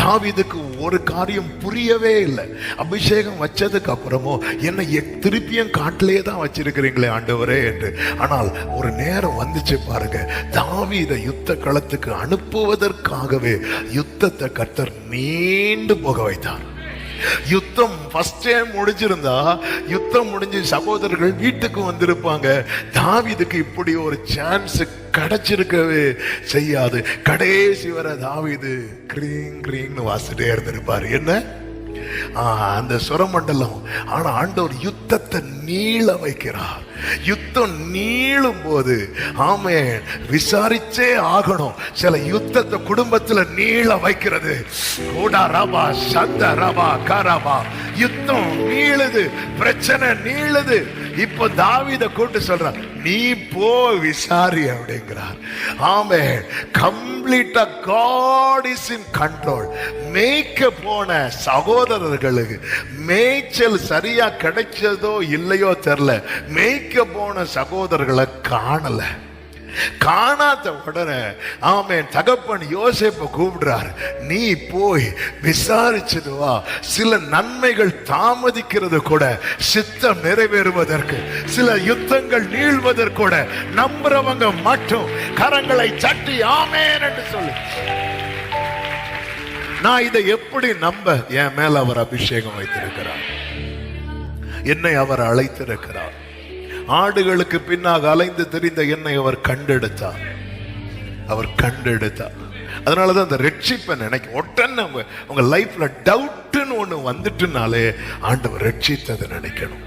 தாவீதுக்கு ஒரு காரியம் புரியவே இல்லை. அபிஷேகம் வச்சதுக்கு அப்புறமும் என்னை திருப்பியும் காட்டிலே தான் வச்சிருக்கிறீங்களே ஆண்டவரே என்று. ஆனால் ஒரு நேரம் வந்துச்சு பாருங்க, தாவீதை யுத்த களத்துக்கு அனுப்புவதற்காகவே யுத்தத்தை கர்த்தர் நீண்டு போக வைத்தார். யுத்தம் ஃபர்ஸ்ட் டைம் முடிஞ்சிருந்தா, யுத்தம் முடிஞ்சு சகோதரர்கள் வீட்டுக்கு வந்திருப்பாங்க. தாவீதுக்கு இப்படி ஒரு சான்ஸ் கிடைச்சிருக்கவே செய்யாது. கடைசி வரை தாவீது கிரீங் கிரீங்னு வாசிட்டே இருந்திருப்பாரு. என்ன அந்த சுரமண்டலம். ஆனா ஆண்டவர் யுத்தத்தை நீள வைக்கிறார். யுத்தம் நீளும் போது ஆமென், விசாரிச்சே ஆகணும். சில யுத்தத்தை குடும்பத்துல நீள வைக்கிறது. யுத்தம் நீளுது, பிரச்சனை நீளுது. இப்போ தாவீதை கூட்டு சொல்றார், நீ போ விசாரி அப்படிங்கிறார். ஆமென். கம்ப்ளீட்டா காட் இஸ் இன் கண்ட்ரோல். மேய்க்க போன சகோதரர்களுக்கு மேய்ச்சல் சரியா கிடைச்சதோ இல்லையோ தெரியல. மேய்க்க போன சகோதரர்களை காணல. காணாத உடனே ஆமென், தகப்பன் யோசேப்பை கூப்பிடுறாரு, நீ போய் விசாரிச்சுட்டு வா. சில நன்மைகள் தாமதிக்கிறது கூட சித்தம் நிறைவேறுவதற்கு, சில யுத்தங்கள் நீள்வதற்கூட நம்புறவங்க மட்டும் கரங்களை தட்டி ஆமென் என்று சொல்லு. நான் இதை எப்படி நம்ப? என் மேல அவர் அபிஷேகம் வைத்திருக்கிறார், என்னை அவர் அழைத்திருக்கிறார். ஆடுகளுக்கு பின்னாக அலைந்து தெரிந்த என்னை அவர் கண்டெடுத்தார். அதனாலதான் அந்த ரட்சிப்பை நினைக்க உடனே உங்க லைஃப்ல டவுட்னு ஒண்ணு வந்துட்டுனாலே ஆண்டவர் ரட்சித்ததை நினைக்கணும்.